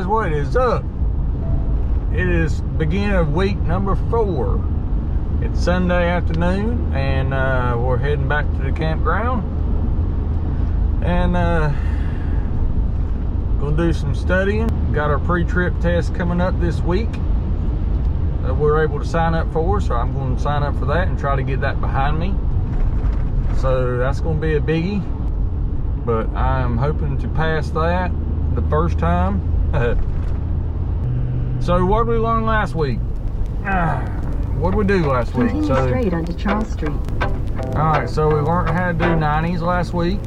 what is up. It is beginning of week number 4. It's Sunday afternoon, and we're heading back to the campground, and gonna do some studying. Got our pre-trip test coming up this week that we're able to sign up for, so I'm going to sign up for that and try to get that behind me. So that's going to be a biggie, but I'm hoping to pass that the first time. So what did we learn last week? What did we do last week? Continue straight onto Charles Street. Alright, so we learned how to do 90s last week.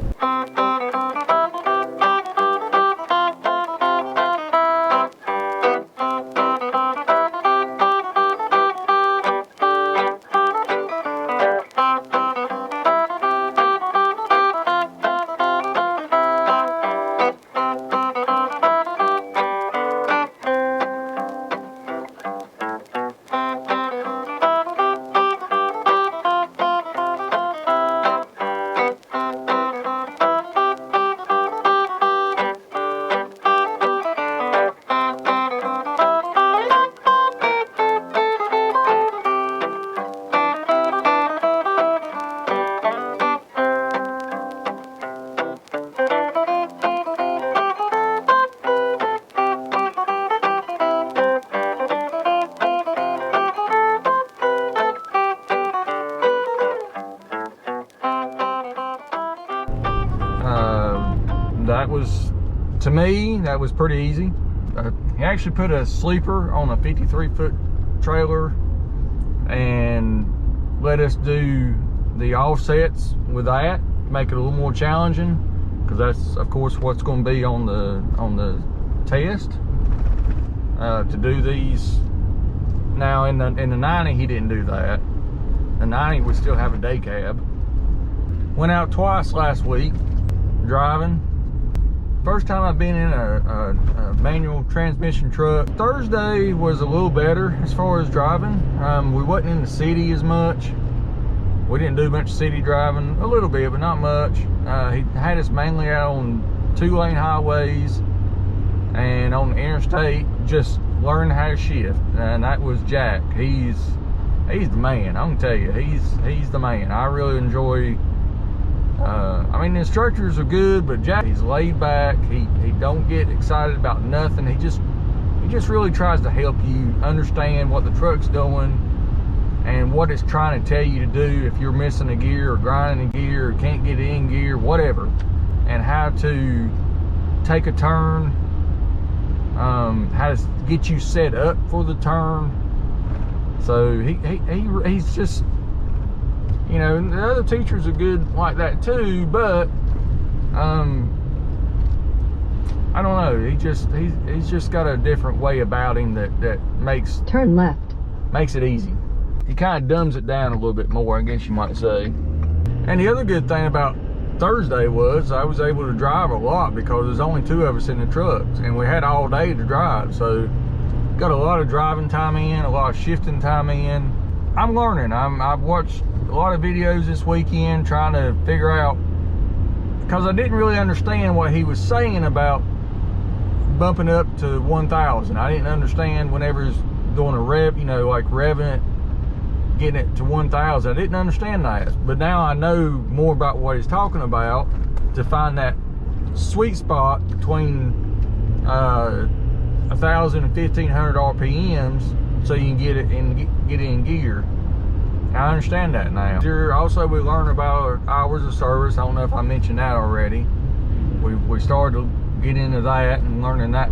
That was, to me, that was pretty easy. He actually put a sleeper on a 53-foot trailer and let us do the offsets with that, make it a little more challenging, because that's of course what's going to be on the test, to do these. Now in the 90 he didn't do that. The 90 would still have a day cab. Went out twice last week driving. First time I've been in a manual transmission truck. Thursday was a little better as far as driving. We wasn't in the city as much. We didn't do much city driving, a little bit, but not much. He had us mainly out on 2-lane highways and on the interstate, just learning how to shift. And that was Jack. He's the man. I'm gonna tell you, he's the man. I really enjoy. I mean, the instructors are good, but Jack, he's laid back. He don't get excited about nothing. He just really tries to help you understand what the truck's doing and what it's trying to tell you to do if you're missing a gear or grinding a gear or can't get in gear, whatever, and how to take a turn, how to get you set up for the turn. So he's just, you know, the other teachers are good like that too, but I don't know. He's just got a different way about him that makes Turn left. Makes it easy. He kind of dumbs it down a little bit more, I guess you might say. And the other good thing about Thursday was I was able to drive a lot because there's only 2 of us in the trucks, and we had all day to drive. So got a lot of driving time in, a lot of shifting time in. I'm learning. I've watched a lot of videos this weekend trying to figure out, because I didn't really understand what he was saying about bumping up to 1,000. I didn't understand whenever he's doing a rev, you know, like revving it, getting it to 1,000. I didn't understand that, but now I know more about what he's talking about, to find that sweet spot between 1,000 and 1,500 RPMs, so you can get it in gear. I understand that now. Also, we learned about our hours of service. I don't know if I mentioned that already. We started to get into that and learning that.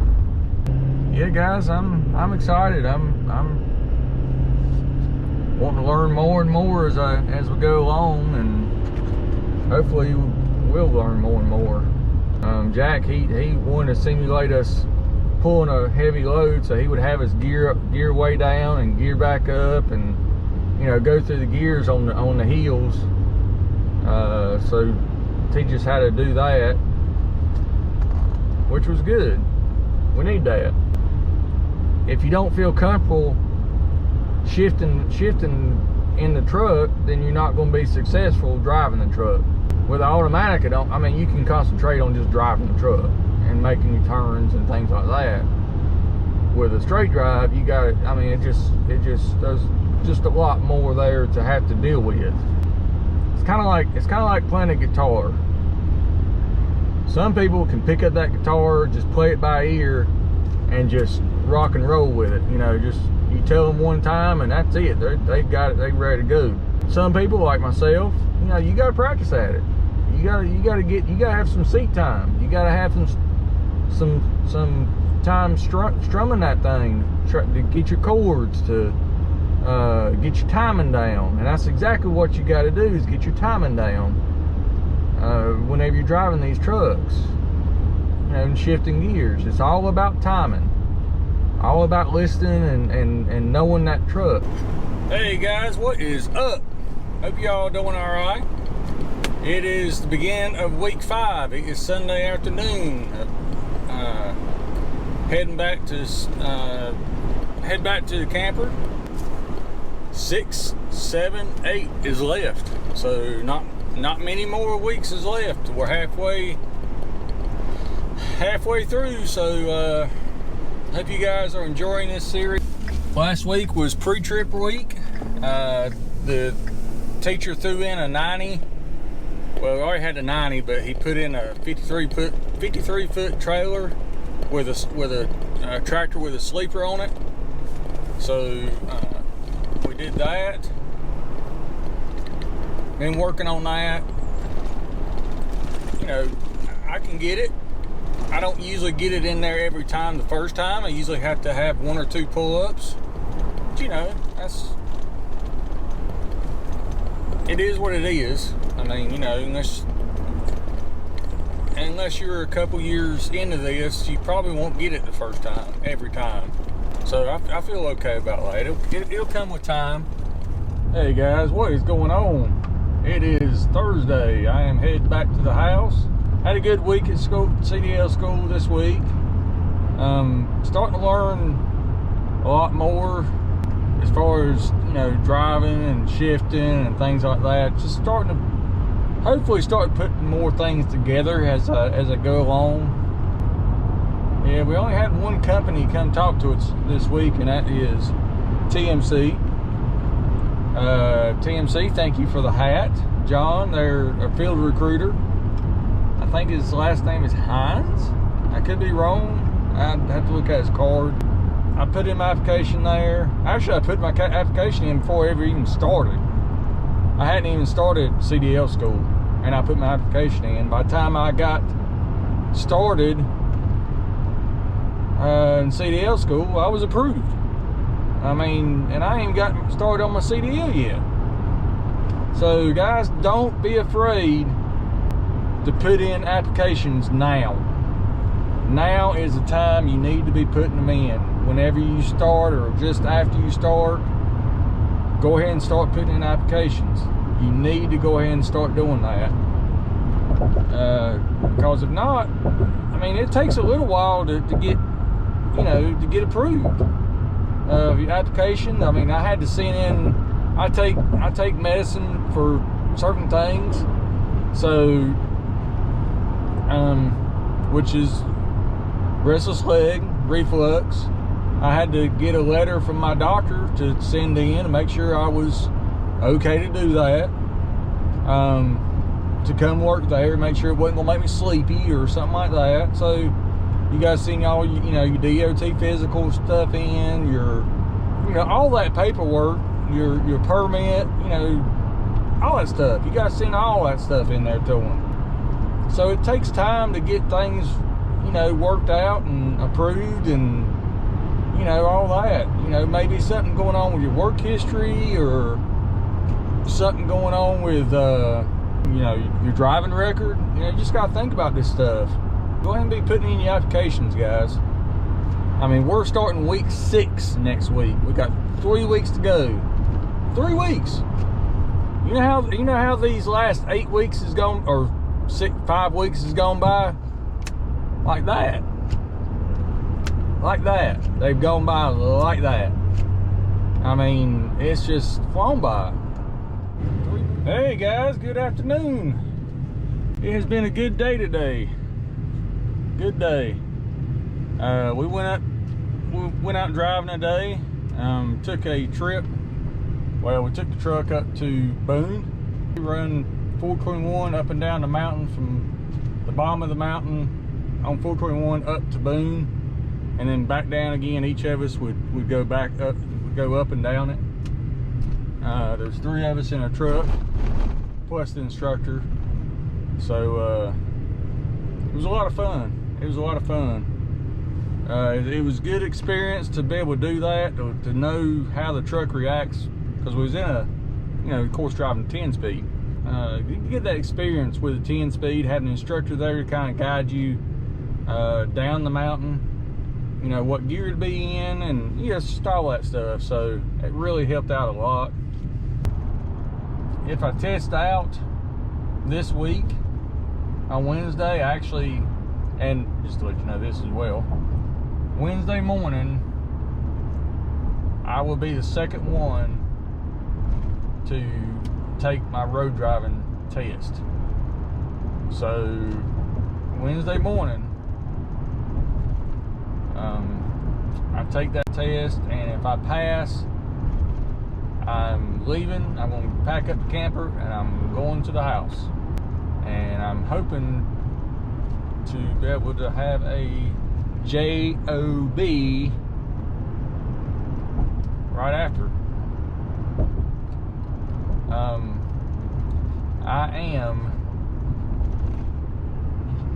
Yeah, guys, I'm excited. I'm wanting to learn more and more as we go along, and hopefully we'll learn more and more. Jack, he wanted to simulate us pulling a heavy load, so he would have his gear way down and gear back up, and you know, go through the gears on the heels. So teach us how to do that, which was good. We need that. If you don't feel comfortable shifting in the truck, then you're not going to be successful driving the truck. With the automatic, I mean, you can concentrate on just driving the truck and making your turns and things like that. with a straight drive, you got it. I mean, it just there's just a lot more there to have to deal with. It's kind of like playing a guitar. Some people can pick up that guitar, just play it by ear, and just rock and roll with it. You know, just you tell them one time and that's it. They've got it. They're ready to go. Some people, like myself, you know, you got to practice at it. You gotta have some seat time. You gotta have some time strumming that thing to get your chords, to get your timing down. And that's exactly what you got to do, is get your timing down whenever you're driving these trucks, you know, and shifting gears. It's all about timing, all about listening and knowing that truck. Hey guys, what is up? Hope y'all doing all right. It is the beginning of week 5. It is Sunday afternoon. Head back to the camper. 6, 7, 8 is left. So not many more weeks is left. We're halfway through. So hope you guys are enjoying this series. Last week was pre-trip week. The teacher threw in a 90. Well, we already had a 90, but he put in a 53 foot trailer with a tractor with a sleeper on it. So we did that. Been working on that. You know, I can get it. I don't usually get it in there every time the first time. I usually have to have 1 or 2 pull-ups. But you know, it is what it is. I mean, you know, unless you're a couple years into this, you probably won't get it the first time, every time. So I feel okay about that. It'll come with time. Hey guys, what is going on? It is Thursday. I am headed back to the house. Had a good week at school, CDL school this week. Starting to learn a lot more as far as, you know, driving and shifting and things like that. Just starting to hopefully start putting more things together as I go along. Yeah, we only had one company come talk to us this week, and that is TMC. TMC, thank you for the hat. John, they're a field recruiter. I think his last name is Hines. I could be wrong. I'd have to look at his card. I put in my application there. Actually, I put my application in before I ever even started. I hadn't even started CDL school, and I put my application in. By the time I got started in CDL school, I was approved. I mean, and I ain't even got started on my CDL yet. So guys, don't be afraid to put in applications now. Now is the time you need to be putting them in. Whenever you start or just after you start, go ahead and start putting in applications. You need to go ahead and start doing that. Because if not, I mean, it takes a little while to get, you know, to get approved. Your application, I mean, I had to send in, I take medicine for certain things. So, which is restless leg, reflux. I had to get a letter from my doctor to send in and make sure I was okay to do that. To come work there, make sure it wasn't gonna make me sleepy or something like that. So you guys seen all, you know, your DOT physical stuff in, your, you know, all that paperwork, your permit, you know, all that stuff. You guys seen all that stuff in there to them. So it takes time to get things, you know, worked out and approved and, you know, all that. You know, maybe something going on with your work history or something going on with, you know, your driving record. You know, you just got to think about this stuff. Go ahead and be putting in your applications, guys. I mean, we're starting week 6 next week. We got 3 weeks to go. 3 weeks. You know how these last 8 weeks is gone, or 5 weeks has gone by? Like that. Like that. They've gone by like that. I mean, it's just flown by. Hey guys, good afternoon. It has been a good day today. Good day. We went up we went out driving today. Took a trip. Well, we took the truck up to Boone. We run 421 up and down the mountain from the bottom of the mountain on 421 up to Boone, and then back down again. Each of us would go back up, go up and down it. There's 3 of us in a truck, plus the instructor. So it was a lot of fun. It was a lot of fun. It was a good experience to be able to do that, to know how the truck reacts, because we was in a, of course, driving 10-speed. You get that experience with a 10-speed, having an instructor there to kind of guide you down the mountain, what gear to be in, and just all that stuff. So it really helped out a lot. If I test out this week on Wednesday, actually, and just to let you know this as well, Wednesday morning I will be the second one to take my road driving test. So Wednesday morning I take that test, and if I pass, I'm leaving. I'm going to pack up the camper and I'm going to the house, and I'm hoping to be able to have a job right after.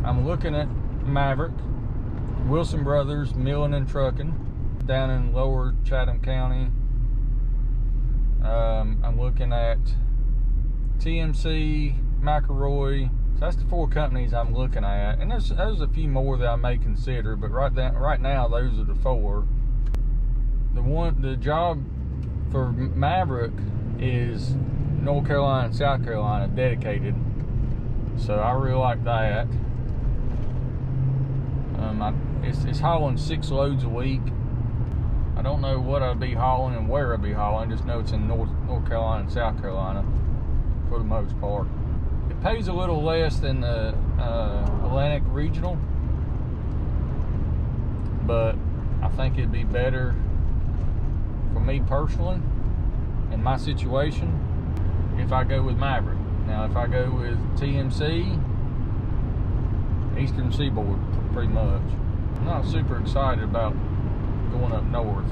I'm looking at Maverick, Wilson Brothers Milling and Trucking down in Lower Chatham County. I'm looking at TMC, McElroy. So that's the 4 companies I'm looking at, and there's a few more that I may consider, but right now those are the 4. The job for Maverick is North Carolina and South Carolina dedicated, so I really like that. It's hauling 6 loads a week. I don't know what I'd be hauling and where I'd be hauling. I just know it's in North Carolina and South Carolina for the most part. It pays a little less than the Atlantic Regional, but I think it'd be better for me personally in my situation if I go with Maverick. Now, if I go with TMC, Eastern Seaboard, pretty much. I'm not super excited about going up north.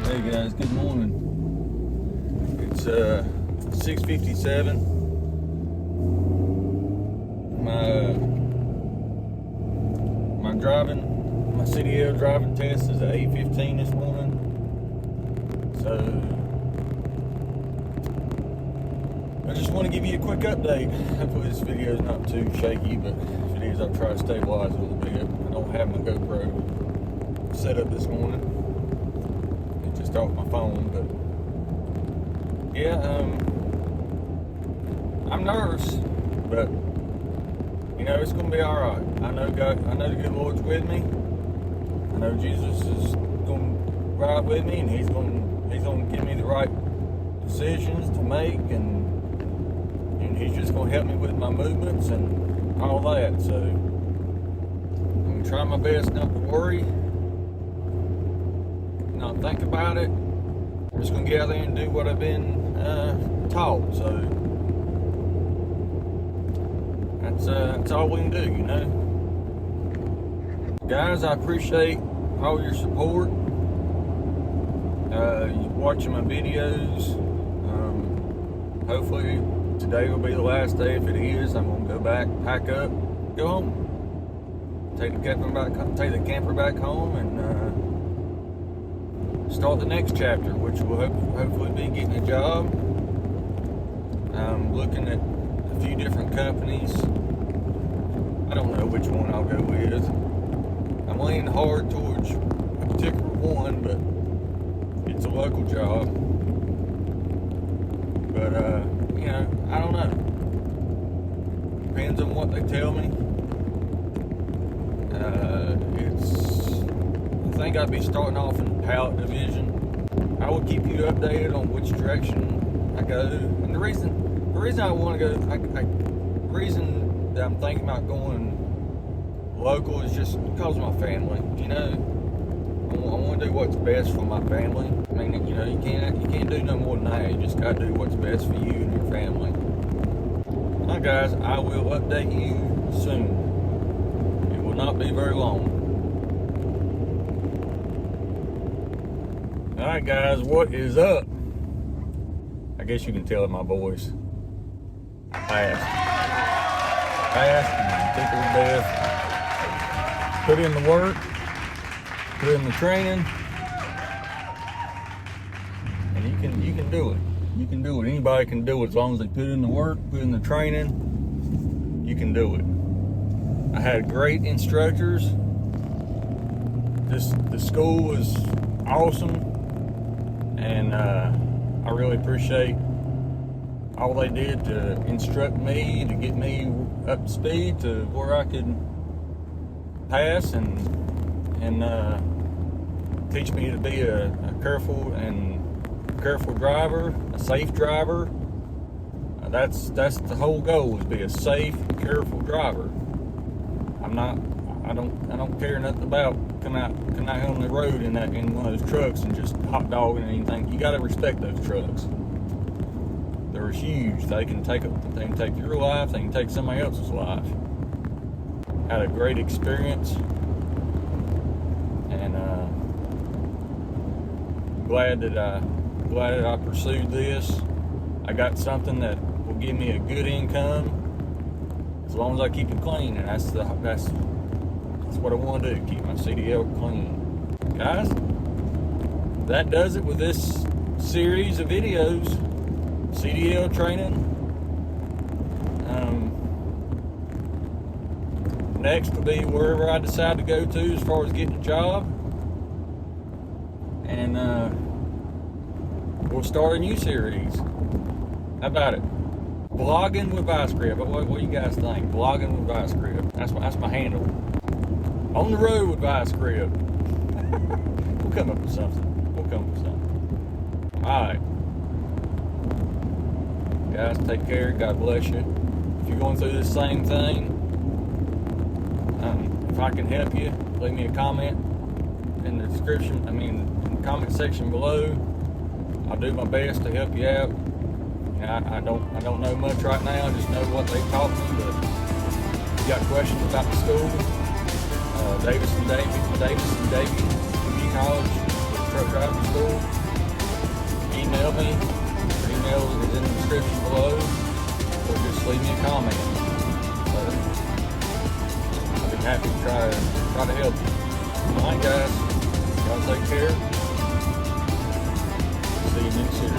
Hey guys, good morning. It's 6:57. My CDL driving test is at 8:15 this morning. So I just want to give you a quick update. Hopefully this video is not too shaky, but if it is, I'll try to stabilize it a little bit. I don't have my GoPro set up this morning. It's just off my phone, but yeah, I'm nervous, but it's gonna be all right. I know the good Lord's with me. I know Jesus is gonna ride with me, and He's gonna give me the right decisions to make, and He's just gonna help me with my movements and all that. So I'm gonna try my best not to worry, not think about it. I'm just gonna get out there and do what I've been taught. So that's all we can do, Guys, I appreciate all your support. You watching my videos. Hopefully today will be the last day. If it is, I'm gonna go back, pack up, go home, take the camper back home, and start the next chapter, which will hopefully be getting a job. I'm looking at a few different companies. I don't know which one I'll go with. I'm leaning hard towards a particular one, but it's a local job. But I don't know. depends on what they tell me. I think I'd be starting off in the pallet division. I will keep you updated on which direction I go. And the reason I want to go, the reason that I'm thinking about going local is just because of my family. You know, I want to do what's best for my family. I mean, you know, you can't do no more than that. You just got to do what's best for you and your family. All right, guys, I will update you soon. It will not be very long. All right, guys, what is up? I guess you can tell in my voice. Fast and tickle to death. Put in the work, put in the training, and you can do it. You can do it. Anybody can do it as long as they put in the work, put in the training. You can do it. I had great instructors. The school was awesome. And I really appreciate all they did to instruct me, to get me up to speed to where I could pass and teach me to be a careful driver, a safe driver. That's the whole goal, is be a safe, careful driver. I don't care nothing about coming out on the road in one of those trucks and just hot dogging anything. You got to respect those trucks. They're huge. They can take your life. They can take somebody else's life. Had a great experience, and glad that I pursued this. I got something that will give me a good income as long as I keep it clean, and that's what I want to do, keep my CDL clean. Guys, that does it with this series of videos, CDL training. Next will be wherever I decide to go to as far as getting a job. And we'll start a new series. How about it? Vlogging with Vice Grip. What do you guys think? Vlogging with Vice Grip. That's my handle. On the road with Vice Grip. We'll come up with something. Alright. Guys, take care. God bless you. If you're going through this same thing, if I can help you, leave me a comment in the in the comment section below. I'll do my best to help you out. I don't know much right now. I just know what they taught me. But if you got questions about the school, Davidson-Davie Community College, truck driving school, email me. Email is in the description below, or just leave me a comment. I'll be happy to try to help you. Alright, guys, y'all take care. See you next year.